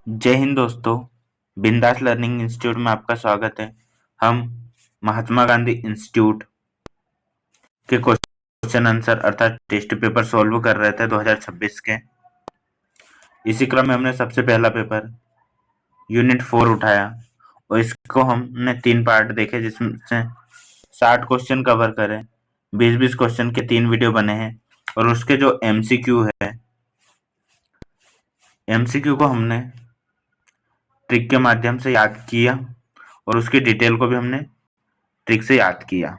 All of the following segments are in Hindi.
जय हिंद दोस्तों। बिंदास लर्निंग इंस्टीट्यूट में आपका स्वागत है। हम महात्मा गांधी इंस्टीट्यूट के क्वेश्चन आंसर अर्थात टेस्ट पेपर सॉल्व कर रहे थे 2026 के। इसी क्रम में हमने सबसे पहला पेपर यूनिट 4 उठाया और इसको हमने 3 पार्ट देखे, जिसमें से 60 क्वेश्चन कवर करे। 20-20 क्वेश्चन के 3 वीडियो बने हैं और उसके जो एमसीक्यू है, एमसीक्यू को हमने ट्रिक के माध्यम से याद किया और उसकी डिटेल को भी हमने ट्रिक से याद किया।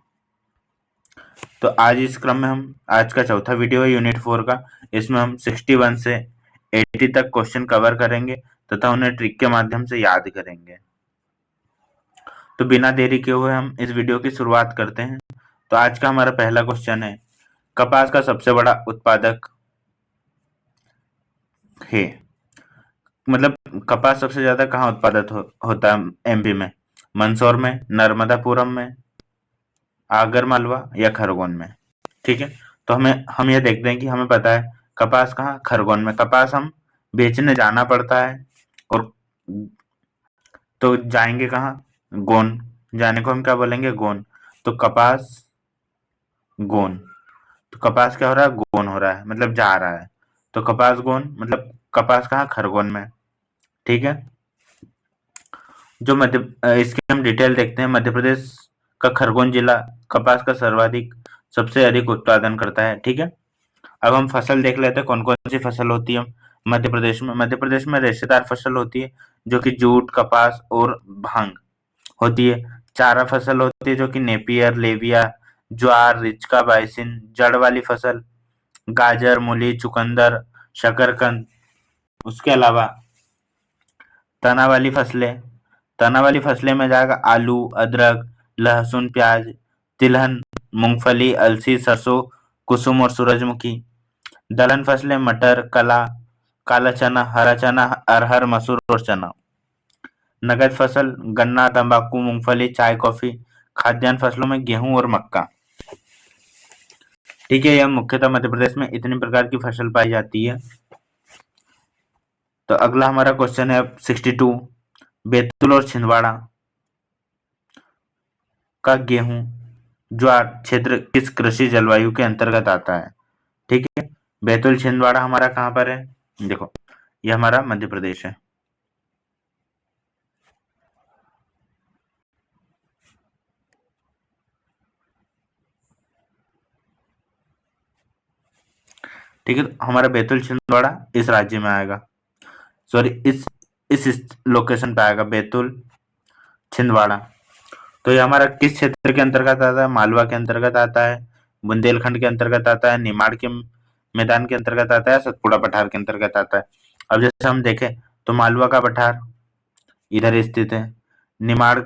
तो आज इस क्रम में हम आज का चौथा वीडियो है यूनिट 4 का। इसमें हम 61 से 80 तक क्वेश्चन कवर करेंगे तथा उन्हें ट्रिक के माध्यम से याद करेंगे। तो बिना देरी किए हुए हम इस वीडियो की शुरुआत करते हैं। तो आज का हमारा पहला क्वेश्चन है, कपास का सबसे बड़ा उत्पादक है, मतलब कपास सबसे ज्यादा कहाँ उत्पादित होता है एमपी में? मंदसौर में, नर्मदापुरम में, आगर मालवा या खरगोन में। ठीक है, तो हम ये देखते हैं कि हमें पता है कपास कहाँ, खरगोन में। कपास हम बेचने जाना पड़ता है और तो जाएंगे कहाँ, गोन। जाने को हम क्या बोलेंगे, गोन। तो कपास गोन, तो कपास क्या हो रहा है, गोन हो रहा है, मतलब जा रहा है। तो कपास गोन मतलब कपास कहाँ, खरगोन में। ठीक है, जो इसकी हम डिटेल देखते हैं। मध्य प्रदेश का खरगोन जिला कपास का सबसे अधिक उत्पादन करता है। ठीक है, अब हम फसल देख लेते हैं, कौन कौन सी फसल होती है मध्य प्रदेश में। मध्य प्रदेश में रेशेदार फसल होती है जो कि जूट, कपास और भांग होती है। चारा फसल होती है जो कि नेपियर, लेविया, ज्वार, रिचका, बाइसिन। जड़ वाली फसल गाजर, मूली, चुकंदर, शकरकंद। उसके अलावा तना वाली फसलें में जाएगा आलू, अदरक, लहसुन, प्याज, तिलहन, मूंगफली, अलसी, सरसों, कुसुम और सूरजमुखी। दलहन फसलें मटर, काला चना, हरा चना, अरहर, मसूर और चना। नगद फसल गन्ना, तंबाकू, मूंगफली, चाय, कॉफी। खाद्यान्न फसलों में गेहूं और मक्का। ठीक है, यह मुख्यतः मध्य प्रदेश में इतनी प्रकार की फसल पाई जाती है। तो अगला हमारा क्वेश्चन है 62, बैतूल और छिंदवाड़ा का गेहूं ज्वार क्षेत्र किस कृषि जलवायु के अंतर्गत आता है? ठीक है, बैतूल छिंदवाड़ा हमारा कहाँ पर है, देखो ये हमारा मध्य प्रदेश है। ठीक है, तो हमारा बैतूल छिंदवाड़ा इस राज्य में आएगा, सॉरी इस लोकेशन पे आएगा, बैतूल छिंदवाड़ा। तो ये हमारा किस क्षेत्र के अंतर्गत आता है? मालवा के अंतर्गत आता है, बुंदेलखंड के अंतर्गत आता है, निमाड़ के मैदान के अंतर्गत आता है, सतपुड़ा पठार के अंतर्गत आता है। अब जैसे हम देखें तो मालवा का पठार इधर स्थित है, निमाड़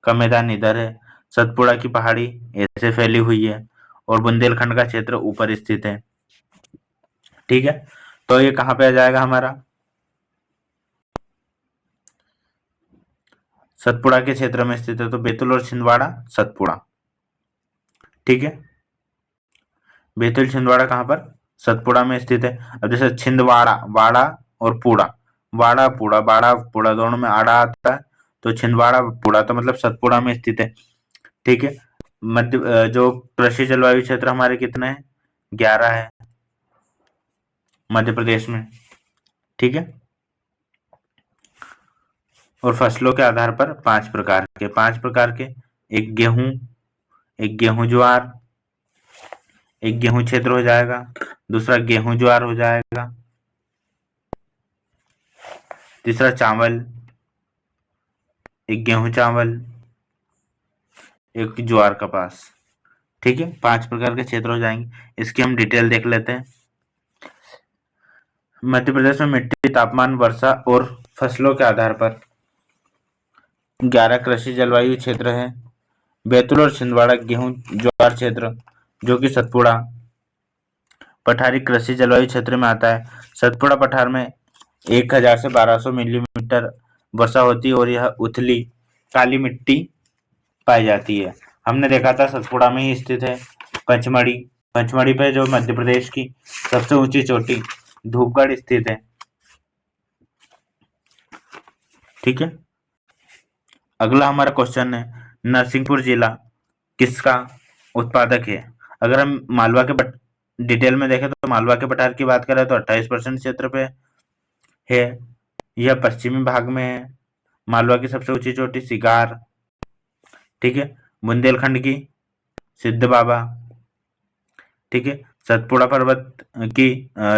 का मैदान इधर है, सतपुड़ा की पहाड़ी ऐसे फैली हुई है और बुंदेलखंड का क्षेत्र ऊपर स्थित है। ठीक है, तो ये कहाँ पे आ जाएगा हमारा, सतपुड़ा के क्षेत्र में स्थित है। तो बैतूल और छिंदवाड़ा, सतपुड़ा। ठीक है, बैतूल छिंदवाड़ा कहाँ पर, सतपुड़ा में स्थित है। अब जैसे छिंदवाड़ा, वाड़ा और पुड़ा, वाड़ा पुड़ा, बाड़ा पुड़ा दोनों में आड़ा आता है, तो छिंदवाड़ा पुड़ा तो मतलब सतपुड़ा में स्थित है। ठीक है, जो कृषि जलवायु क्षेत्र हमारे कितने हैं, 11 है मध्य प्रदेश में। ठीक है, और फसलों के आधार पर 5 प्रकार के एक गेहूं ज्वार, एक गेहूं क्षेत्र हो जाएगा, दूसरा गेहूं ज्वार हो जाएगा, तीसरा चावल, एक गेहूं चावल, एक ज्वार कपास। ठीक है, 5 प्रकार के क्षेत्र हो जाएंगे। इसकी हम डिटेल देख लेते हैं। मध्य प्रदेश में मिट्टी, तापमान, वर्षा और फसलों के आधार पर 11 कृषि जलवायु क्षेत्र है। बैतूल और छिंदवाड़ा गेहूं ज्वार क्षेत्र जो कि सतपुड़ा पठारी कृषि जलवायु क्षेत्र में आता है। सतपुड़ा पठार में 1000 से 1200 मिलीमीटर वर्षा होती है और यह उथली काली मिट्टी पाई जाती है। हमने देखा था सतपुड़ा में ही स्थित है पंचमढ़ी। पंचमढ़ी पे जो मध्य प्रदेश की सबसे ऊंची चोटी धूपगढ़ स्थित है। ठीक है। अगला हमारा क्वेश्चन है, नरसिंहपुर जिला किसका उत्पादक है? अगर हम मालवा के डिटेल में देखें तो मालवा के पठार की बात करें तो 28% क्षेत्र पे है। यह पश्चिमी भाग में है। मालवा की सबसे ऊंची चोटी सिगार, ठीक है। बुंदेलखंड की सिद्ध बाबा, ठीक है। सतपुड़ा पर्वत की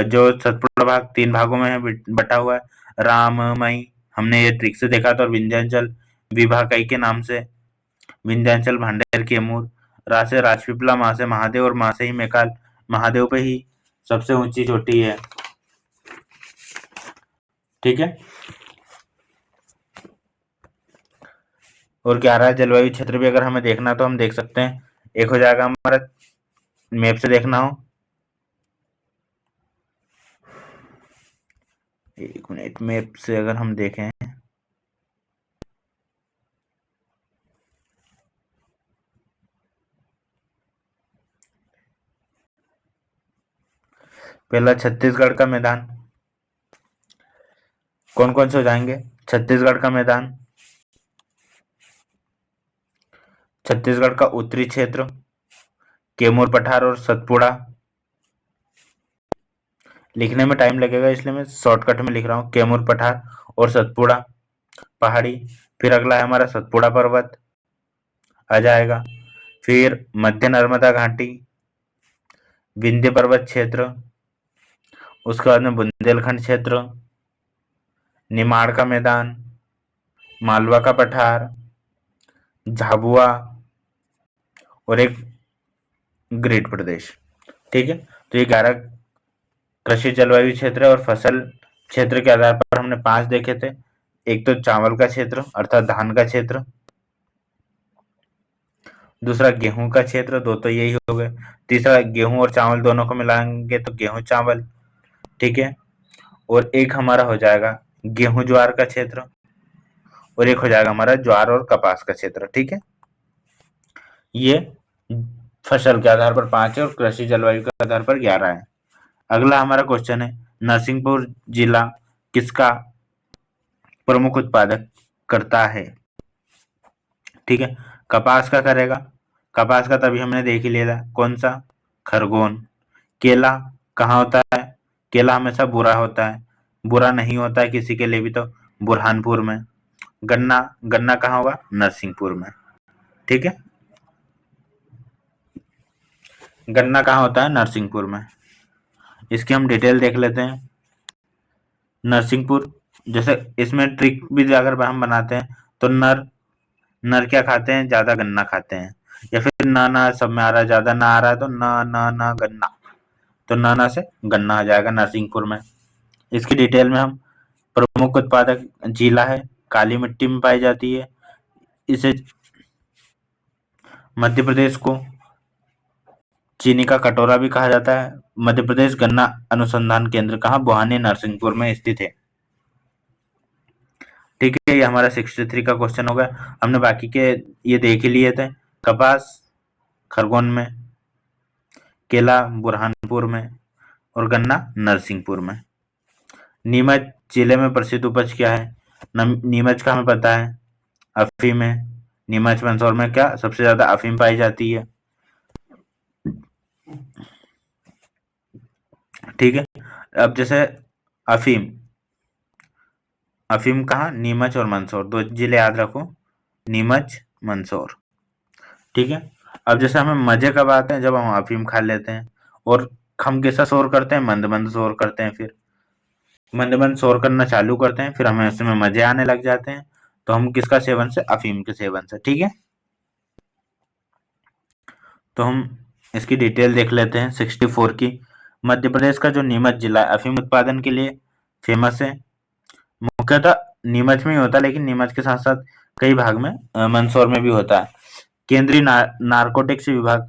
जो सतपुड़ा भाग 3 भागों में है बटा हुआ है। राममई हमने ये ट्रिक से देखा था। और विंध्याचल विभाकई के नाम से, विंध्याचल भांडेर कैमूर, रा से राजपीपला, माँ से महादेव और माँ से ही मैकाल। महादेव पे ही सबसे ऊंची चोटी है, ठीक है। और 11 जलवायु क्षेत्र भी अगर हमें देखना तो हम देख सकते हैं। एक हो जाएगा हमारा मैप से देखना हो, एक मिनट, मैप से अगर हम देखें पहला छत्तीसगढ़ का मैदान, कौन कौन से हो जाएंगे? छत्तीसगढ़ का मैदान, छत्तीसगढ़ का उत्तरी क्षेत्र, कैमूर पठार और सतपुड़ा। लिखने में टाइम लगेगा इसलिए मैं शॉर्टकट में लिख रहा हूँ, कैमूर पठार और सतपुड़ा पहाड़ी। फिर अगला है हमारा सतपुड़ा पर्वत आ जाएगा। फिर मध्य नर्मदा घाटी, विंध्य पर्वत क्षेत्र, उसके बाद में बुंदेलखंड क्षेत्र, निमाड़ का मैदान, मालवा का पठार, झाबुआ और एक ग्रेट प्रदेश, ठीक है। तो ये 11 कृषि जलवायु क्षेत्र और फसल क्षेत्र के आधार पर हमने 5 देखे थे। एक तो चावल का क्षेत्र अर्थात धान का क्षेत्र, दूसरा गेहूं का क्षेत्र, 2 तो यही हो गए। तीसरा गेहूं और चावल दोनों को मिलाएंगे तो गेहूं चावल, ठीक है। और एक हमारा हो जाएगा गेहूं ज्वार का क्षेत्र, और एक हो जाएगा हमारा ज्वार और कपास का क्षेत्र, ठीक है। ये फसल के आधार पर 5 है और कृषि जलवायु के आधार पर 11 है। अगला हमारा क्वेश्चन है, नरसिंहपुर जिला किसका प्रमुख उत्पादक करता है? ठीक है। कपास का करेगा, कपास का तभी हमने देख ही लिया, कौन सा? खरगोन। केला कहाँ होता है? केला हमेशा बुरा होता है, बुरा नहीं होता है किसी के लिए भी तो बुरहानपुर में। गन्ना, गन्ना कहाँ होगा? नरसिंहपुर में, ठीक है। गन्ना कहाँ होता है? नरसिंहपुर में। इसकी हम डिटेल देख लेते हैं। नरसिंहपुर, जैसे इसमें ट्रिक भी अगर हम बनाते हैं तो नर, नर क्या खाते हैं? ज्यादा गन्ना खाते हैं। या फिर ना ना सब में आ रहा है, ज्यादा ना आ रहा है तो ना ना ना गन्ना, तो ना ना से गन्ना आ जाएगा नरसिंहपुर में। इसकी डिटेल में हम, प्रमुख उत्पादक जिला है, काली मिट्टी में पाई जाती है। इसे मध्य प्रदेश को चीनी का कटोरा भी कहा जाता है। मध्य प्रदेश गन्ना अनुसंधान केंद्र कहाँ? बुहानी नरसिंहपुर में स्थित है, ठीक है। ये हमारा 63 का क्वेश्चन हो गया। हमने बाकी के ये देख ही लिए थे। कपास खरगोन में, केला बुरहानपुर में और गन्ना नरसिंहपुर में। नीमच जिले में प्रसिद्ध उपज क्या है? नीमच का हमें पता है अफीम है। नीमच मंदसौर में क्या सबसे ज्यादा अफीम पाई जाती है, ठीक है। अब जैसे अफीम, अफीम कहाँ? नीमच और मंदसौर, 2 जिले याद रखो, नीमच मंदसौर, ठीक है। अब जैसे हमें मजे कब आते हैं? जब हम अफीम खा लेते हैं। और हम कैसा शोर करते हैं? मंद मंद शोर करते हैं। फिर मंद मंद शोर करना चालू करते हैं, फिर हमें उसमें मजे आने लग जाते हैं। तो हम किसका सेवन से? अफीम के सेवन से, ठीक है। तो हम इसकी डिटेल देख लेते हैं 64 की। मध्य प्रदेश का जो नीमच जिला है अफीम उत्पादन के लिए फेमस है। मुख्यतः नीमच में ही होता है, लेकिन नीमच के साथ साथ कई भाग में मंदसौर में भी होता है। केंद्रीय नारकोटिक्स विभाग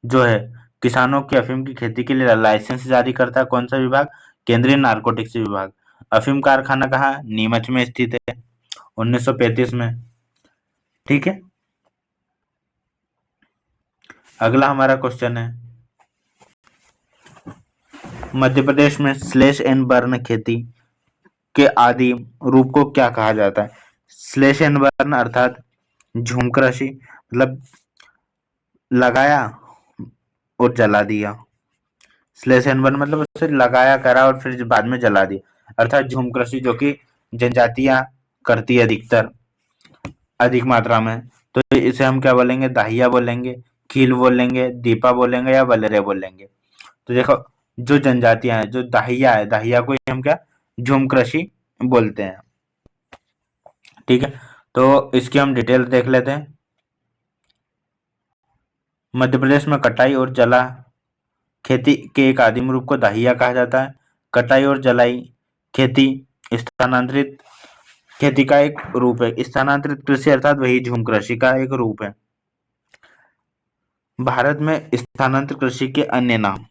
जो है किसानों की अफीम की खेती के लिए लाइसेंस जारी करता है। कौन सा विभाग? केंद्रीय नारकोटिक्स विभाग। अफीम कारखाना कहाँ है? नीमच में स्थित है, 1935 में, ठीक है। अगला हमारा क्वेश्चन है, मध्य प्रदेश में स्लैश एंड बर्न खेती के आदि रूप को क्या कहा जाता है? स्लेश एंड बर्न अर्थात झूम कृषि, मतलब लगाया और जला दिया। स्लेश एंड बर्न मतलब उसे लगाया करा और फिर बाद में जला दिया, अर्थात झूम कृषि जो कि जनजातियां करती है अधिकतर अधिक मात्रा में। तो इसे हम क्या बोलेंगे? दाहिया बोलेंगे, कील बोलेंगे, दीपा बोलेंगे या वलरे बोलेंगे। तो देखो, जो जनजातियां हैं, जो दाहिया है, दाहिया को ही हम क्या झूम कृषि बोलते हैं। ठीक है, तो इसकी हम डिटेल देख लेते हैं। मध्य प्रदेश में कटाई और जला खेती के एक आदिम रूप को दाहिया कहा जाता है। कटाई और जलाई खेती स्थानांतरित खेती का एक रूप है। स्थानांतरित कृषि अर्थात वही झूम कृषि का एक रूप है। भारत में स्थानांतरित कृषि के अन्य नाम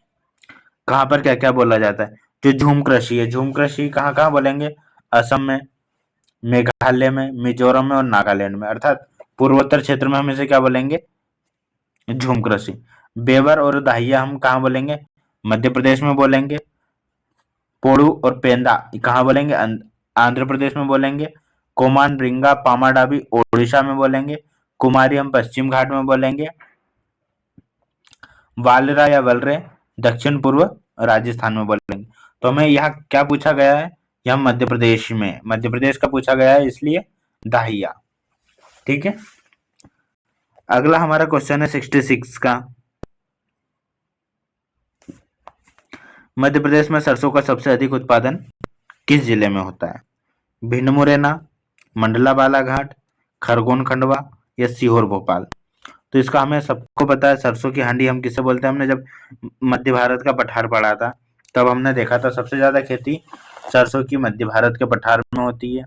कहाँ पर क्या क्या बोला जाता है? जो झूम कृषि है, झूम कृषि कहाँ कहाँ बोलेंगे? असम में, मेघालय में, मिजोरम में और नागालैंड में, अर्थात पूर्वोत्तर क्षेत्र में हम इसे क्या बोलेंगे? झूम कृषि। बेवर और दाहिया हम कहाँ बोलेंगे? मध्य प्रदेश में बोलेंगे। पोड़ू और पेंदा कहाँ बोलेंगे? आंध्र प्रदेश में बोलेंगे। कोमान, रिंगा, पामाडाबी ओडिशा में बोलेंगे। कुमारी हम पश्चिम घाट में बोलेंगे। वालरा या वलरे दक्षिण पूर्व राजस्थान में बोलेंगे। तो हमें यहाँ क्या पूछा गया है? यह मध्य प्रदेश में, मध्य प्रदेश का पूछा गया है, इसलिए दाहिया। ठीक है, अगला हमारा क्वेश्चन है 66 का। मध्य प्रदेश में सरसों का सबसे अधिक उत्पादन किस जिले में होता है? भिंड, मुरैना, मंडला, बालाघाट, खरगोन, खंडवा या सीहोर, भोपाल। तो इसका हमें सबको पता है, सरसों की हांडी हम किसे बोलते हैं? हमने जब मध्य भारत का पठार पढ़ा था तब हमने देखा था सबसे ज्यादा खेती सरसों की मध्य भारत के पठार में होती है।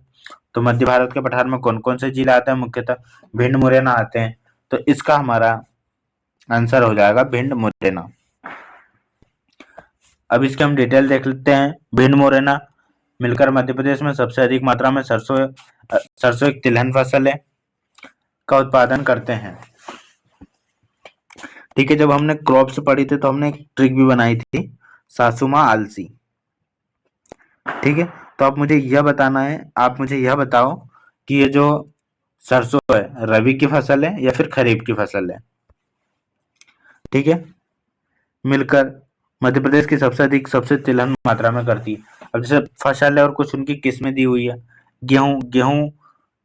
तो मध्य भारत के पठार में कौन कौन से जिले आते हैं? मुख्यतः भिंड, मुरैना आते हैं। तो इसका हमारा आंसर हो जाएगा भिंड, मुरैना। अब इसके हम डिटेल देख लेते हैं। भिंड, मुरैना मिलकर मध्य प्रदेश में सबसे अधिक मात्रा में सरसों एक तिलहन फसल है का उत्पादन करते हैं। ठीक है, जब हमने क्रॉप्स पढ़ी थी तो हमने एक ट्रिक भी बनाई थी, सासुमा आलसी। ठीक है, तो आप मुझे यह बताना है, आप मुझे यह बताओ कि ये जो सरसों है रबी की फसल है या फिर खरीफ की फसल है? ठीक है, मिलकर मध्य प्रदेश की सबसे अधिक सबसे तिलहन मात्रा में करती है। अब जैसे फसल है और कुछ उनकी किस्में दी हुई है। गेहूं, गेहूं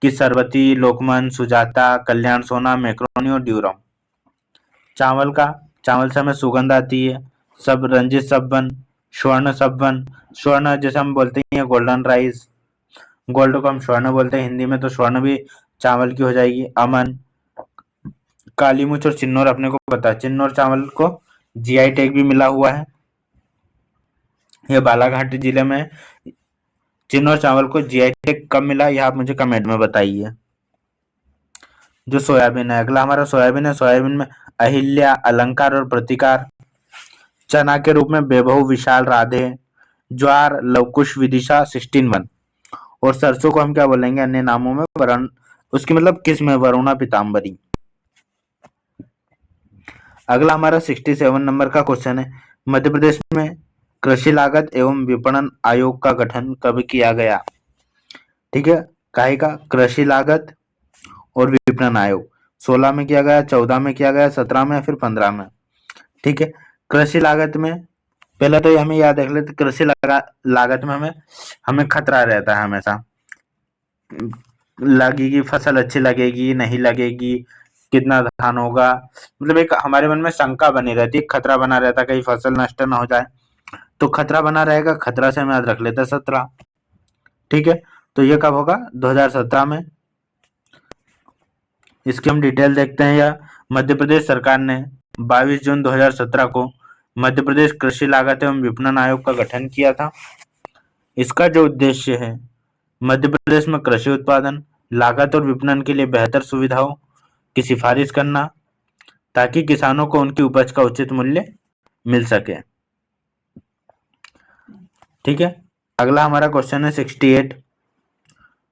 की सरबती, लोकमन, सुजाता, कल्याण सोना, मैक्रोनी और ड्यूरम। चावल का, चावल से हमें सुगंध आती है, सब रंजित सब्बन, स्वर्ण सब्बन। स्वर्ण जैसे हम बोलते हैं गोल्डन राइस, गोल्ड को हम स्वर्ण बोलते हैं हिंदी में, तो स्वर्ण भी चावल की हो जाएगी। अमन, काली मिर्च और चिन्नौर अपने को पता है, चिन्नौर चावल को जीआई टैग भी मिला हुआ है, यह बालाघाट जिले में। चिन्नौर चावल को जीआई टैग कब मिला, यह आप मुझे कमेंट में बताइए। जो सोयाबीन है, अगला हमारा सोयाबीन है। सोयाबीन में अहिल्या, अलंकार और प्रतिकार। चना के रूप में वैभव, विशाल, राधे। ज्वार, लवकुश, विदिशा, 16 और सरसों को हम क्या बोलेंगे अन्य नामों में? वरुण, उसकी मतलब किस्म है वरुणा पीताम्बरी। अगला हमारा 67 नंबर का क्वेश्चन है। मध्य प्रदेश में कृषि लागत एवं विपणन आयोग का गठन कब किया गया? ठीक है, काहे का? कृषि लागत और विपणन आयोग 16 में किया गया, 14 में किया गया, 17 में या फिर 15 में? ठीक है, कृषि लागत में पहले तो हमें याद रख लेते, कृषि लागत में हमें हमें खतरा रहता है हमेशा, लगेगी फसल अच्छी लगेगी नहीं लगेगी, कितना धान होगा, मतलब एक हमारे मन में शंका बनी रहती है, खतरा बना रहता है कहीं फसल नष्ट ना हो जाए। तो खतरा बना रहेगा, खतरा से हम याद रख लेते हैं 17। ठीक है, तो ये कब होगा? 2017 में। इसकी हम डिटेल देखते हैं। या मध्य प्रदेश सरकार ने 22 जून 2017 को मध्य प्रदेश कृषि लागत एवं विपणन आयोग का गठन किया था। इसका जो उद्देश्य है मध्य प्रदेश में कृषि उत्पादन, लागत और विपणन के लिए बेहतर सुविधाओं की सिफारिश करना, ताकि किसानों को उनकी उपज का उचित मूल्य मिल सके। ठीक है, अगला हमारा क्वेश्चन है 68।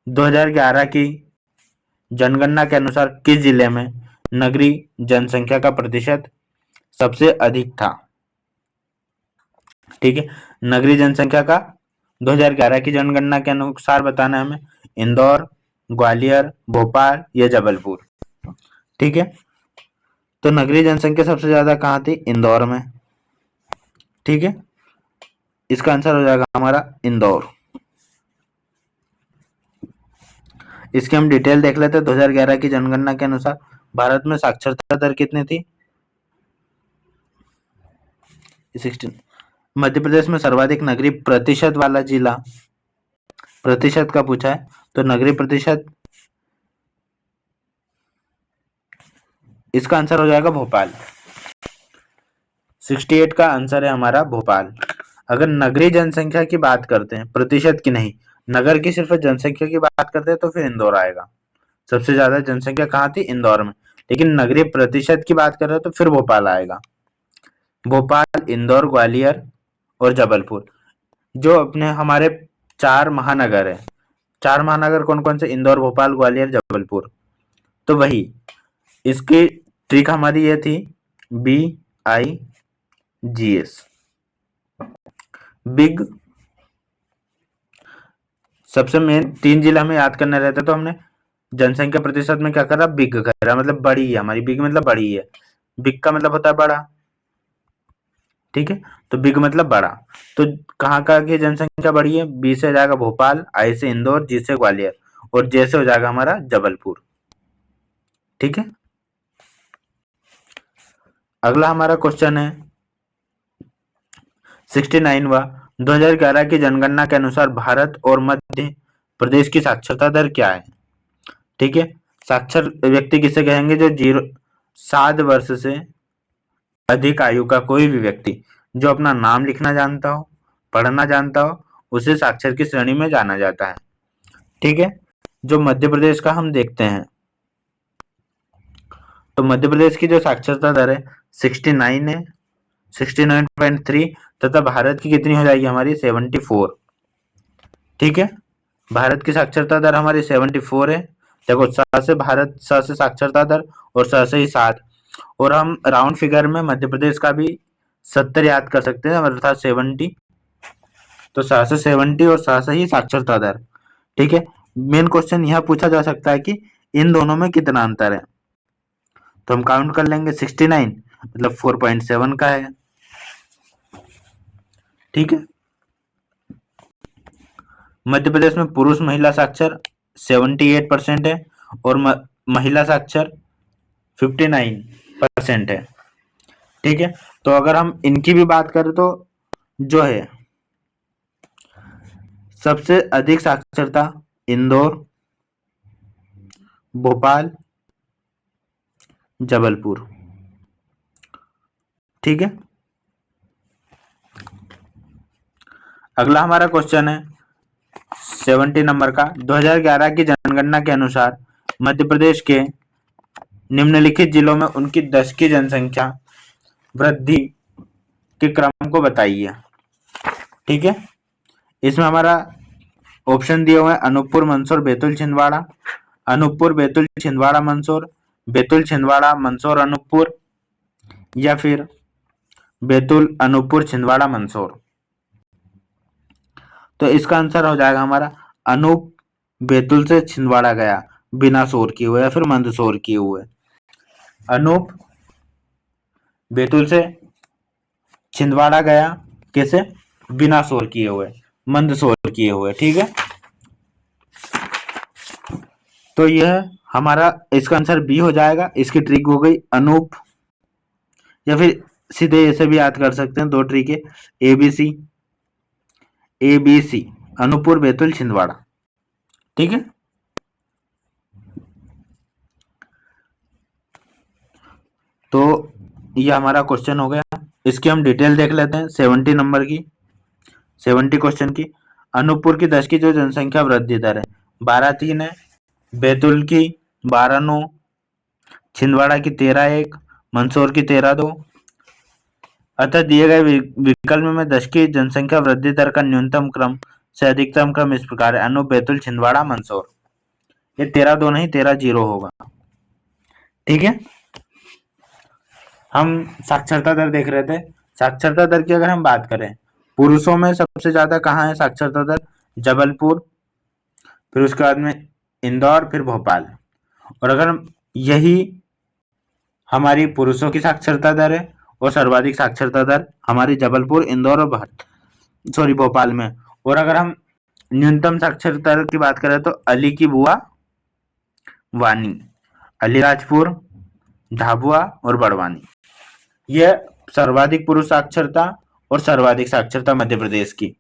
2011 की जनगणना के अनुसार किस जिले में नगरीय जनसंख्या का प्रतिशत सबसे अधिक था? ठीक है, नगरीय जनसंख्या का 2011 की जनगणना के अनुसार बताना है हमें, इंदौर, ग्वालियर, भोपाल या जबलपुर। ठीक है, तो नगरीय जनसंख्या सबसे ज्यादा कहाँ थी? इंदौर में। ठीक है, इसका आंसर हो जाएगा हमारा इंदौर। इसकी हम डिटेल देख लेते हैं। 2011 की जनगणना के अनुसार भारत में साक्षरता दर कितनी थी? 16। मध्य प्रदेश में सर्वाधिक नगरीय प्रतिशत वाला जिला, प्रतिशत का पूछा है तो नगरीय प्रतिशत, इसका आंसर हो जाएगा भोपाल। 68 का आंसर है हमारा भोपाल। अगर नगरीय जनसंख्या की बात करते हैं, प्रतिशत की नहीं, नगर की सिर्फ जनसंख्या की बात करते हैं तो फिर इंदौर आएगा। सबसे ज्यादा जनसंख्या कहाँ थी? इंदौर में। लेकिन नगरीय प्रतिशत की बात कर रहे हो तो फिर भोपाल आएगा। भोपाल, इंदौर, ग्वालियर और जबलपुर जो अपने हमारे 4 महानगर है। 4 महानगर कौन कौन से? इंदौर, भोपाल, ग्वालियर, जबलपुर। तो वही इसकी ट्रिक हमारी ये थी, BIGS, बिग। सबसे मेन 3 जिला हमें याद करने रहते तो हमने जनसंख्या प्रतिशत में क्या करा? बिग करा, मतलब बड़ी है हमारी। बिग मतलब बड़ी है, बिग का मतलब होता है बड़ा। ठीक है, तो बिग मतलब बड़ा। तो कहाँ कहाँ की जनसंख्या बड़ी है? बी से हो जाएगा भोपाल, आई से इंदौर, जी से ग्वालियर और जे से हो जाएगा हमारा जबलपुर। ठीक है, अगला हमारा क्वेश्चन है 69वां। 2011 की जनगणना के अनुसार भारत और मध्य प्रदेश की साक्षरता दर क्या है? ठीक है, साक्षर व्यक्ति किसे कहेंगे? जो 7 वर्ष से अधिक आयु का कोई भी व्यक्ति जो अपना नाम लिखना जानता हो, पढ़ना जानता हो, उसे साक्षर की श्रेणी में जाना जाता है। ठीक है, जो मध्य प्रदेश का हम देखते हैं तो मध्य प्रदेश की जो साक्षरता दर है 69 है, 69.3, तथा भारत की कितनी हो जाएगी? हमारी 74। ठीक है, भारत की साक्षरता दर हमारी 74 है। देखो, 7 से भारत, 7 से साक्षरता दर और 7 से ही 7, और हम राउंड फिगर में मध्य प्रदेश का भी 70 याद कर सकते हैं, अर्थात 70। तो 7 से 70 और 7 से ही साक्षरता दर। ठीक है, मेन क्वेश्चन यह पूछा जा सकता है कि इन दोनों में कितना अंतर है। तो हम काउंट कर लेंगे, 69 मतलब 4.7 का है। ठीक है, मध्य प्रदेश में पुरुष महिला साक्षर 78% है और महिला साक्षर 59% है। ठीक है, तो अगर हम इनकी भी बात करें तो जो है सबसे अधिक साक्षरता इंदौर, भोपाल, जबलपुर। ठीक है, अगला हमारा क्वेश्चन है 70 नंबर का। 2011 की जनगणना के अनुसार मध्य प्रदेश के निम्नलिखित जिलों में उनकी दशकीय जनसंख्या वृद्धि के क्रम को बताइए। ठीक है, इसमें हमारा ऑप्शन दिए हुए हैं अनूपपुर, मंदसौर, बैतूल, छिंदवाड़ा। अनूपपुर, बैतूल, छिंदवाड़ा, मंदसौर, बैतूल, छिंदवाड़ा, मंदसौर, अनूपपुर, या फिर बैतूल, अनूपपुर, छिंदवाड़ा, मंदसौर। तो इसका आंसर हो जाएगा हमारा अनूप बैतूल से छिंदवाड़ा गया बिना शोर किए हुए या फिर मंदसौर किए हुए। अनूप बैतूल से छिंदवाड़ा गया कैसे? बिना शोर किए हुए, मंदसौर किए हुए। ठीक है, तो यह हमारा इसका आंसर बी हो जाएगा। इसकी ट्रिक हो गई अनूप, या फिर सीधे ऐसे भी याद कर सकते हैं, 2 ट्रिक है, ABC, ABC, अनूपपुर, बैतूल, छिंदवाड़ा। ठीक है, तो ये हमारा क्वेश्चन हो गया। इसकी हम डिटेल देख लेते हैं 70 नंबर की, 70 क्वेश्चन की। अनूपपुर की 10 की जो जनसंख्या वृद्धि दर है 12.3 है, बैतूल की 12.9, छिंदवाड़ा की 13.1, मंदसौर की 13.2। अतः दिए गए विकल्प में 10 की जनसंख्या वृद्धि दर का न्यूनतम क्रम से अधिकतम क्रम इस प्रकार है, अनूप, बैतूल, छिंदवाड़ा, मंदसौर। ये 13.2 नहीं 13.0 होगा। ठीक है, हम साक्षरता दर देख रहे थे। साक्षरता दर की अगर हम बात करें पुरुषों में सबसे ज्यादा कहाँ है साक्षरता दर? जबलपुर, फिर उसके बाद में इंदौर, फिर भोपाल। और अगर यही हमारी पुरुषों की साक्षरता दर है और सर्वाधिक साक्षरता दर हमारी जबलपुर, इंदौर और भोपाल में। और अगर हम न्यूनतम साक्षरता दर की बात करें तो अली की बुआ वानी, अलीराजपुर, झाबुआ और बड़वानी। यह सर्वाधिक पुरुष साक्षरता और सर्वाधिक साक्षरता मध्य प्रदेश की।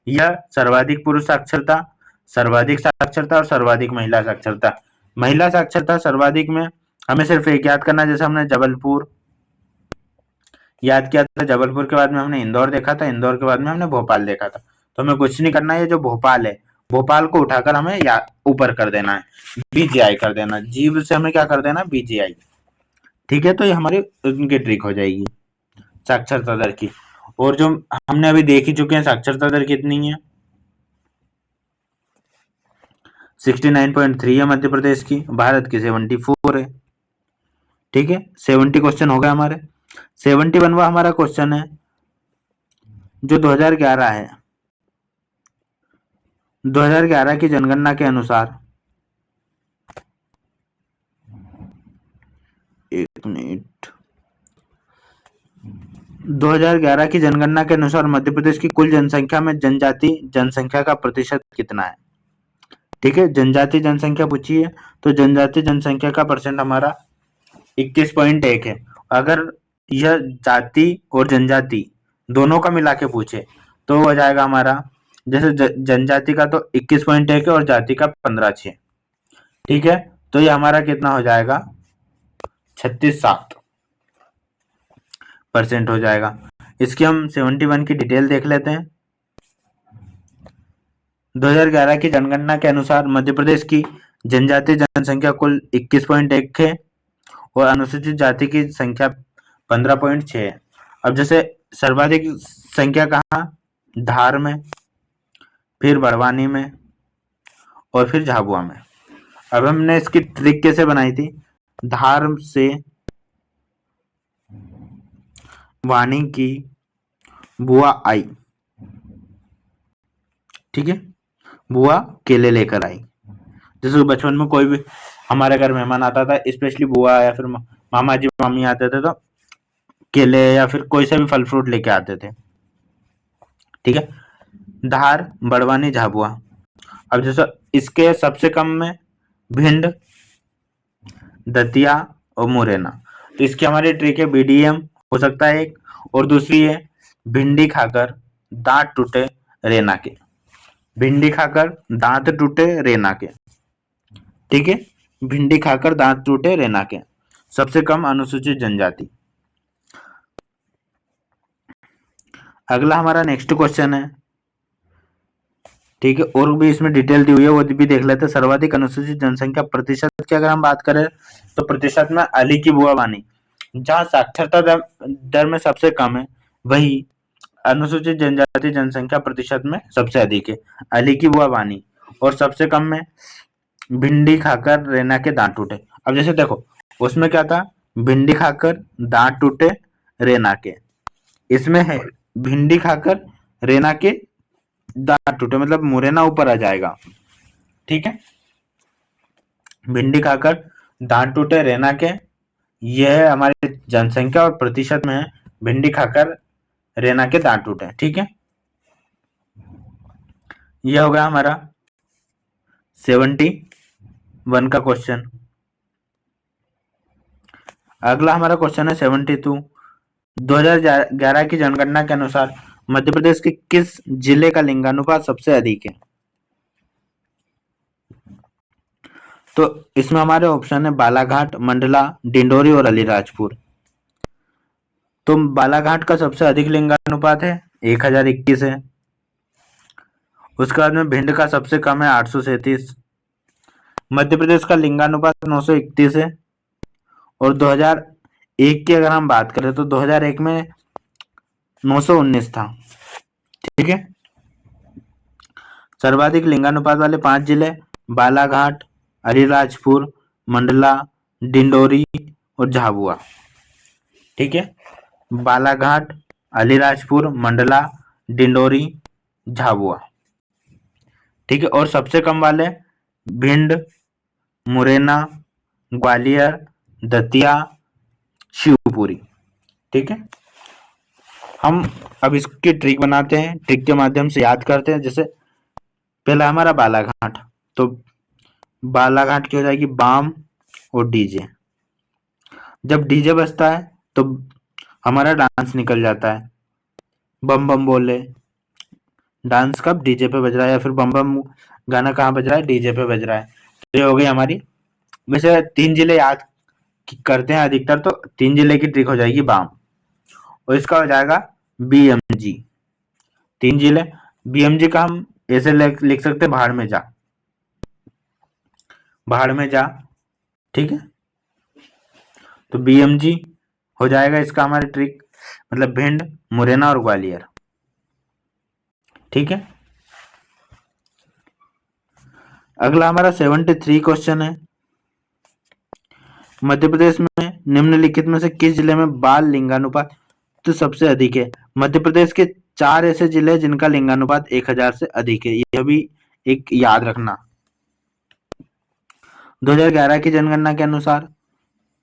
यह सर्वाधिक पुरुष साक्षरता, सर्वाधिक साक्षरता और सर्वाधिक महिला साक्षरता। महिला साक्षरता सर्वाधिक में हमें सिर्फ एक याद करना, जैसे हमने जबलपुर याद किया था, जबलपुर के बाद में हमने इंदौर देखा था, इंदौर के बाद में हमने भोपाल देखा था। तो हमें कुछ नहीं करना है, ये जो भोपाल है, भोपाल को उठाकर हमें ऊपर कर देना है, बीजीआई कर देना, जीव से हमें क्या कर देना, बीजीआई। ठीक है, तो ये हमारी उनकी ट्रिक हो जाएगी साक्षरता दर की। और जो हमने अभी देख ही चुके हैं साक्षरता दर कितनी है, 69.3 है मध्य प्रदेश की, भारत की 74 है। ठीक है, 70 क्वेश्चन हो गए हमारे। 71वां हमारा क्वेश्चन है जो 2011 है। 2011 की जनगणना के अनुसार, एक मिनट, 2011 की जनगणना के अनुसार मध्य प्रदेश की कुल जनसंख्या में जनजाति जनसंख्या का प्रतिशत कितना है? ठीक है, जनजाति जनसंख्या पूछी है तो जनजाति जनसंख्या का परसेंट हमारा 21.1 है। अगर यह जाति और जनजाति दोनों का मिला के पूछे तो हो जाएगा हमारा, जैसे जनजाति का तो 21.1 है और जाति का 15.6। ठीक है, तो ये हमारा कितना हो जाएगा, 36.7% हो जाएगा। इसकी हम 71 की डिटेल देख लेते हैं। 2011 की जनगणना के अनुसार मध्य प्रदेश की जनजातीय जनसंख्या कुल 21.1 है और अनुसूचित जाति की संख्या 15.6 है। अब जैसे सर्वाधिक संख्या कहाँ, धार में, फिर बड़वानी में और फिर झाबुआ में। अब हमने इसकी ट्रिक कैसे बनाई थी, धार से वानी की बुआ आई, ठीक है, बुआ केले लेकर आई। जैसे बचपन में कोई भी हमारे घर मेहमान आता था, स्पेशली बुआ या फिर मामा जी मामी आते थे, तो केले या फिर कोई सा भी फल फ्रूट लेके आते थे। ठीक है, धार, बड़वानी, झाबुआ। अब जैसे इसके सबसे कम में भिंड, दतिया और मुरैना। तो इसकी हमारी ट्रिक है, बीडीएम हो सकता है एक, और दूसरी है भिंडी खाकर दांत टूटे रेना के, भिंडी खाकर दांत टूटे रेना के। ठीक है, भिंडी खाकर दांत टूटे रेना के, सबसे कम अनुसूचित जनजाति। अगला हमारा नेक्स्ट क्वेश्चन है, ठीक है, और भी इसमें डिटेल दी हुई है, वो भी देख लेते हैं। सर्वाधिक अनुसूचित जनसंख्या प्रतिशत की अगर हम बात करें तो प्रतिशत में अली की बुआ वानी, जहाँ साक्षरता दर में सबसे कम है, वही अनुसूचित जनजाति जनसंख्या प्रतिशत में सबसे अधिक है, अली की बुआ वानी। और सबसे कम में भिंडी खाकर रेना के दांत टूटे। अब जैसे देखो उसमें क्या था, भिंडी खाकर दांत टूटे रेना के, इसमें है भिंडी खाकर रेना के दांत टूटे, मतलब मुरैना ऊपर आ जाएगा। ठीक है, भिंडी खाकर दांत टूटे रेना के, यह हमारी जनसंख्या और प्रतिशत में है, भिंडी खाकर रेना के दांत टूटे। ठीक है, यह हो गया हमारा 71 का क्वेश्चन। अगला हमारा क्वेश्चन है 72। 2011 की जनगणना के अनुसार मध्य प्रदेश के किस जिले का लिंगानुपात सबसे अधिक है? तो इसमें हमारे ऑप्शन है बालाघाट, मंडला, डिंडोरी और अलीराजपुर। तो बालाघाट का सबसे अधिक लिंगानुपात है 1021 है। उसके बाद में भिंड का सबसे कम है 837। मध्य प्रदेश का लिंगानुपात 931 है। और 2001 की अगर हम बात करें तो 2001 में 919 था। ठीक है, सर्वाधिक लिंगानुपात वाले 5 जिले बालाघाट, अलीराजपुर, मंडला, डिंडोरी और झाबुआ। ठीक है, बालाघाट, अलीराजपुर, मंडला, डिंडोरी, झाबुआ। ठीक है, और सबसे कम वाले भिंड, मुरैना, ग्वालियर, दतिया, शिवपुरी। ठीक है, हम अब इसकी ट्रिक बनाते हैं, ट्रिक के माध्यम से याद करते हैं। जैसे पहला हमारा बालाघाट, तो बालाघाट की हो जाएगी बाम और डीजे। जब डीजे बजता है तो हमारा डांस निकल जाता है, बम बम बोले। डांस कब? डीजे पे बज रहा है, या फिर बम बम गाना कहाँ बज रहा है? डीजे पे बज रहा है। तो ये हो गई हमारी। वैसे 3 जिले याद करते हैं अधिकतर, तो 3 जिले की ट्रिक हो जाएगी बाम, और इसका हो जाएगा बीएमजी। 3 जिले, बीएमजी का हम ऐसे लिख सकते हैं, भाड़ में जा, भाड़ में जा। ठीक है, तो बीएमजी हो जाएगा इसका हमारी ट्रिक, मतलब भिंड, मुरैना और ग्वालियर। ठीक है, अगला हमारा 73 क्वेश्चन है। मध्य प्रदेश में निम्नलिखित में से किस जिले में बाल लिंगानुपात तो सबसे अधिक है? मध्य प्रदेश के 4 ऐसे जिले हैं जिनका लिंगानुपात 1000 से अधिक है, यह भी एक याद रखना। 2011 की जनगणना के अनुसार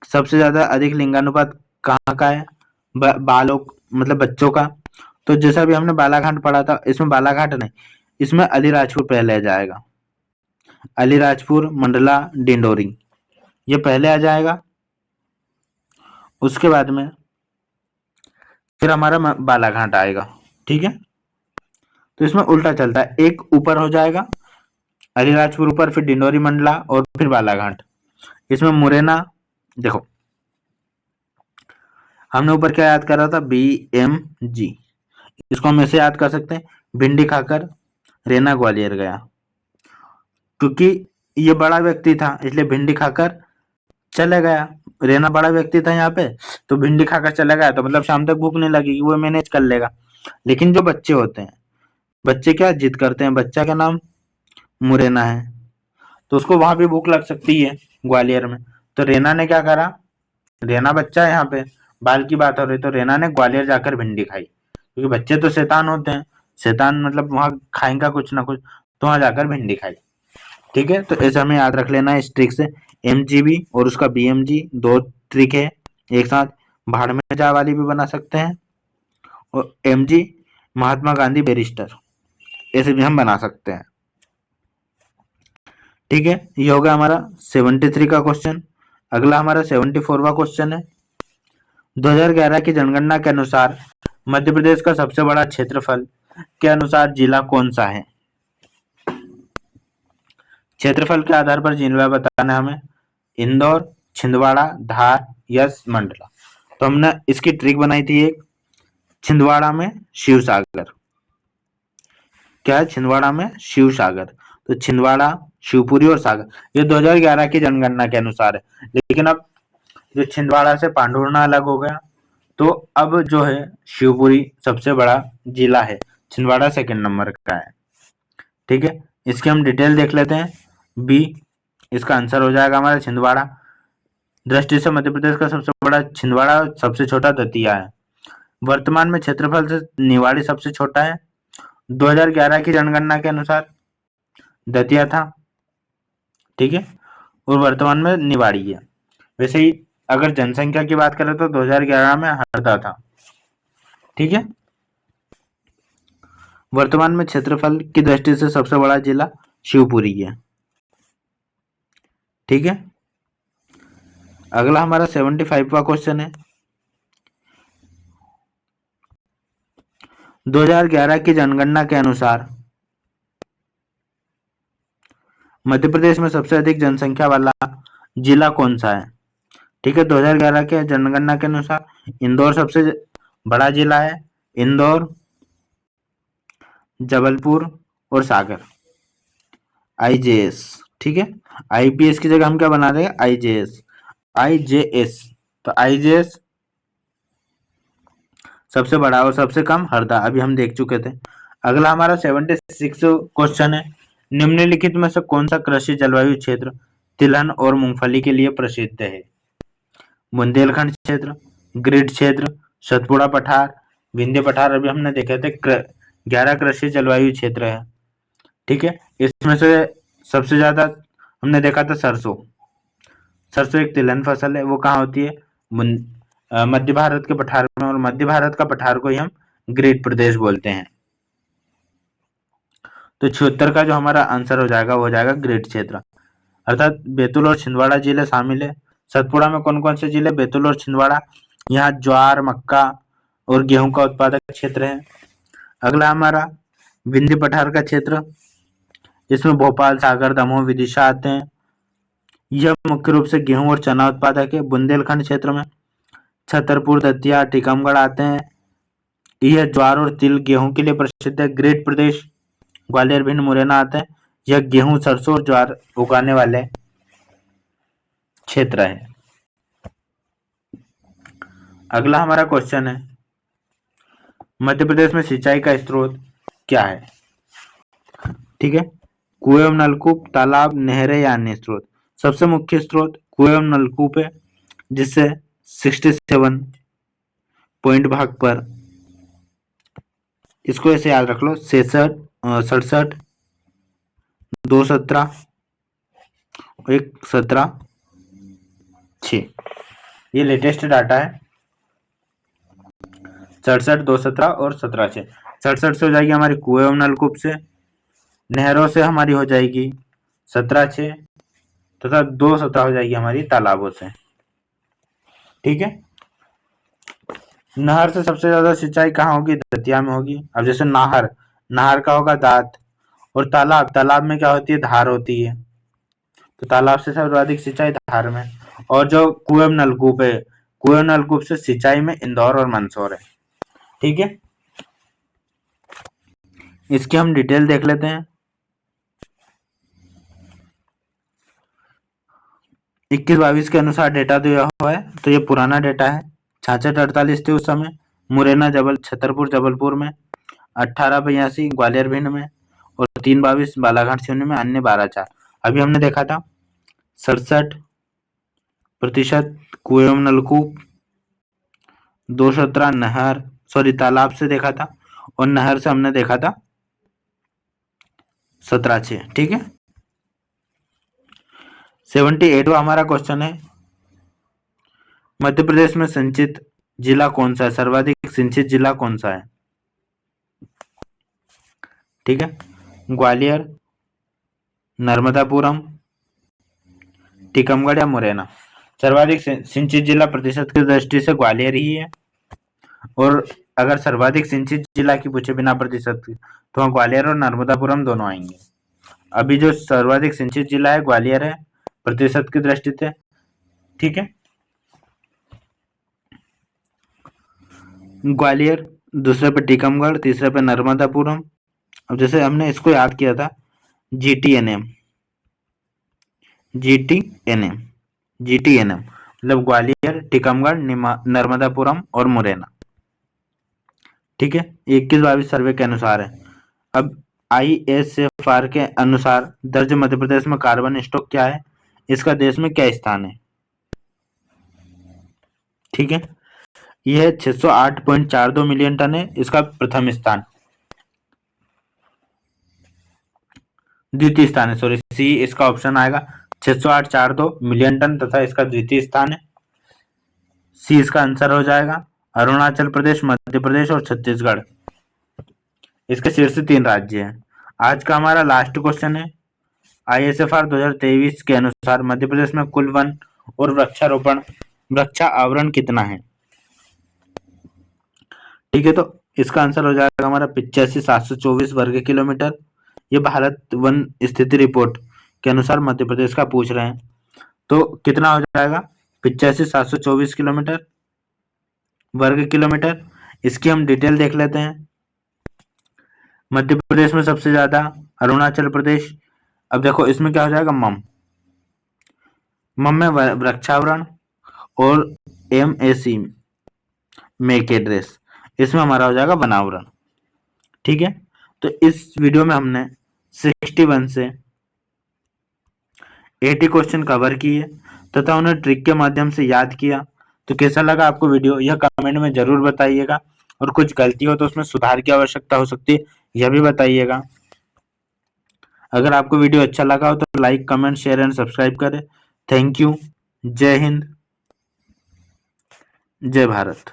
सबसे ज्यादा अधिक लिंगानुपात कहाँ का है? बालों, मतलब बच्चों का। तो जैसा भी हमने बालाघाट पढ़ा था, इसमें बालाघाट नहीं, इसमें अलीराजपुर पहले आ जाएगा। अलीराजपुर, मंडला, डिंडोरी, ये पहले आ जाएगा। उसके बाद में फिर हमारा बालाघाट आएगा। ठीक है, तो इसमें उल्टा चलता है, एक ऊपर हो जाएगा, अलीराजपुर ऊपर, फिर डिंडोरी, मंडला और फिर बालाघाट। इसमें मुरैना, देखो हमने ऊपर क्या याद कर रहा था? BMG, इसको हम ऐसे याद कर सकते हैं, भिंडी खाकर रेना ग्वालियर गया, क्योंकि ये बड़ा व्यक्ति था इसलिए भिंडी खाकर चले गया। रेना बड़ा व्यक्ति था यहाँ पे, तो भिंडी खाकर चला गया, तो मतलब शाम तक भूख नहीं लगेगी, वो मैनेज कर लेगा। लेकिन जो बच्चे होते हैं, बच्चे क्या जिद करते हैं, बच्चा का नाम मुरैना है, तो उसको वहां भी भूख लग सकती है ग्वालियर में। तो रेना ने क्या करा? रेना बच्चा है, यहाँ पे बाल की बात हो रही, तो रेना ने ग्वालियर जाकर भिंडी खाई, क्योंकि बच्चे तो शैतान होते हैं, शैतान मतलब वहां खाएंगा कुछ ना कुछ, तो वहां जाकर भिंडी खाई। ठीक है, तो ऐसा हमें याद रख लेना है इस ट्रिक से। MGB और उसका BMG, 2 ट्रिक है एक साथ। भाड़ में जा वाली भी बना सकते हैं, और MG महात्मा गांधी बैरिस्टर, ऐसे भी हम बना सकते हैं। ठीक है, ये होगा हमारा 73 का क्वेश्चन। अगला हमारा 74वां क्वेश्चन है। 2011 की जनगणना के अनुसार मध्य प्रदेश का सबसे बड़ा क्षेत्रफल के अनुसार जिला कौन सा है? क्षेत्रफल के आधार पर जिला बताना हमें, इंदौर, छिंदवाड़ा, धार या मंडला। तो हमने इसकी ट्रिक बनाई थी एक, छिंदवाड़ा में शिव सागर। क्या है? छिंदवाड़ा में शिव सागर। तो छिंदवाड़ा, शिवपुरी और सागर, ये 2011 की जनगणना के अनुसार है। लेकिन अब जो छिंदवाड़ा से पांडुरना अलग हो गया, तो अब जो है शिवपुरी सबसे बड़ा जिला है, छिंदवाड़ा सेकंड नंबर का है। ठीक है, इसकी हम डिटेल देख लेते हैं। बी, इसका आंसर हो जाएगा हमारा छिंदवाड़ा। दृष्टि से मध्य प्रदेश का सबसे बड़ा छिंदवाड़ा, सबसे छोटा दतिया है। वर्तमान में क्षेत्रफल से निवाड़ी सबसे छोटा है। 2011 की जनगणना के अनुसार दतिया था। ठीक है, और वर्तमान में निवाड़ी है। वैसे ही अगर जनसंख्या की बात करें तो 2011 में हरदा था। ठीक है, वर्तमान में क्षेत्रफल की दृष्टि से सबसे बड़ा जिला शिवपुरी है। ठीक है, अगला हमारा 75वां क्वेश्चन है। 2011 की जनगणना के अनुसार मध्य प्रदेश में सबसे अधिक जनसंख्या वाला जिला कौन सा है? ठीक है, 2011 के जनगणना के अनुसार इंदौर सबसे बड़ा जिला है। इंदौर, जबलपुर और सागर, IJS। ठीक है, IPS की जगह हम क्या बना देंगे? IJS। तो IJS सबसे बड़ा और सबसे कम हरदा, अभी हम देख चुके थे। अगला हमारा 76 क्वेश्चन है। निम्नलिखित में से कौन सा कृषि जलवायु क्षेत्र तिलहन और मूंगफली के लिए प्रसिद्ध है? बुंदेलखंड क्षेत्र, ग्रिड क्षेत्र, सतपुड़ा पठार, विंध्य पठार, अभी हमने देखे थे 11 कृषि जलवायु क्षेत्र है। ठीक है, इसमें से सबसे ज्यादा हमने देखा था सरसों। सरसों एक तिलहन फसल है, वो कहाँ होती है? मध्य भारत के पठार में, और मध्य भारत का पठार को ही हम ग्रेट प्रदेश बोलते हैं। तो 76 का जो हमारा आंसर हो जाएगा वो हो जाएगा ग्रेट क्षेत्र, अर्थात बैतूल और छिंदवाड़ा जिले शामिल है। सतपुड़ा में कौन कौन से जिले? बैतूल और छिंदवाड़ा। यहाँ ज्वार, मक्का और गेहूं का उत्पादक क्षेत्र है। अगला हमारा विंध्य पठार का क्षेत्र, जिसमें भोपाल, सागर, दमोह, विदिशा आते हैं। यह मुख्य रूप से गेहूं और चना उत्पादक है। बुंदेलखंड क्षेत्र में छतरपुर, दतिया, टीकमगढ़ आते हैं। यह ज्वार और तिल, गेहूं के लिए प्रसिद्ध है। ग्रेट प्रदेश ग्वालियर, भिंड, मुरैना आते हैं। यह गेहूं, सरसों और ज्वार उगाने वाले क्षेत्र है। अगला हमारा क्वेश्चन है, मध्य प्रदेश में सिंचाई का स्रोत क्या है? ठीक है, कुएं एवं नलकूप, तालाब, नहरें या अन्य स्रोत। सबसे मुख्य स्रोत कुएं एवं नलकूप है, जिससे 67 पॉइंट भाग पर, इसको ऐसे याद रख लो, 67 217 17 6, ये लेटेस्ट डाटा है। 67 217 और 17 6। 67 से हो जाएगी हमारी कुएं एवं नलकूप से, नहरों से हमारी हो जाएगी 17 6, तथा 217 हो जाएगी हमारी तालाबों से। ठीक है, नहर से सबसे ज्यादा सिंचाई कहाँ होगी? दतिया में होगी। अब जैसे नाहर, नाहर का होगा दांत, और तालाब, तालाब में क्या होती है? धार होती है। तो तालाब से सर्वाधिक सिंचाई धार में। और जो कुएं नलकूप है, कुएं नलकूप से सिंचाई में इंदौर और मंदसौर है। ठीक है, इसकी हम डिटेल देख लेते हैं। 21-22 के अनुसार डेटा दिया हुआ है, तो ये पुराना डेटा है। 66-48 थे उस समय, मुरैना छतरपुर जबलपुर में। 18-82 ग्वालियर भिंड में, और 3-22 बालाघाट सिवनी में, अन्य 12-4। अभी हमने देखा था 67% कुएं एवं नलकूप, 217 नहर, सॉरी तालाब से देखा था, और नहर से हमने देखा था 17-6। ठीक है, 78वां हमारा क्वेश्चन है, मध्य प्रदेश में सिंचित जिला कौन सा है? सर्वाधिक सिंचित जिला कौन सा है? ठीक है, ग्वालियर, नर्मदापुरम, टीकमगढ़ या मुरैना। सर्वाधिक सिंचित जिला प्रतिशत की दृष्टि से ग्वालियर ही है, और अगर सर्वाधिक सिंचित जिला की पूछे बिना प्रतिशत की, तो वहाँ ग्वालियर और नर्मदापुरम दोनों आएंगे। अभी जो सर्वाधिक सिंचित जिला है ग्वालियर है प्रतिशत की दृष्टि से। ठीक है, ग्वालियर, दूसरे पे टीकमगढ़, तीसरे पे नर्मदापुरम। अब जैसे हमने इसको याद किया था GTNM, मतलब ग्वालियर, टीकमगढ़, नर्मदापुरम और मुरैना। ठीक है, 21-22 सर्वे के अनुसार है। अब ISFR के अनुसार दर्ज मध्य प्रदेश में कार्बन स्टॉक क्या है? इसका देश में क्या स्थान है? ठीक है, यह 608.42 मिलियन टन है, इसका प्रथम स्थान। द्वितीय स्थान है, सॉरी, सी इसका ऑप्शन आएगा। 608.42 मिलियन टन तथा इसका द्वितीय स्थान है। सी इसका आंसर हो जाएगा। अरुणाचल प्रदेश, मध्य प्रदेश और छत्तीसगढ़, इसके शीर्ष 3 राज्य हैं। आज का हमारा लास्ट क्वेश्चन है, ISFR 2023 के अनुसार मध्य प्रदेश में कुल वन और वृक्षा आवरण कितना है? ठीक है, तो इसका आंसर हो जाएगा हमारा 85,724 वर्ग किलोमीटर। ये भारत वन स्थिति रिपोर्ट के अनुसार मध्य प्रदेश का पूछ रहे हैं, तो कितना हो जाएगा? 85,724 किलोमीटर वर्ग किलोमीटर। इसकी हम डिटेल देख लेते हैं। मध्य प्रदेश में सबसे ज्यादा अरुणाचल प्रदेश। अब देखो इसमें क्या हो जाएगा, मम में वृक्षावरण, और MAC मेक एड्रेस, इसमें हमारा हो जाएगा वनावरण। ठीक है, तो इस वीडियो में हमने 61 से 80 क्वेश्चन कवर किए तथा उन्हें ट्रिक के माध्यम से याद किया। तो कैसा लगा आपको वीडियो, यह कमेंट में जरूर बताइएगा। और कुछ गलती हो तो उसमें सुधार की आवश्यकता हो सकती है, यह भी बताइएगा। अगर आपको वीडियो अच्छा लगा हो तो like, comment, share and subscribe करें। Thank you. जय हिंद, जय भारत।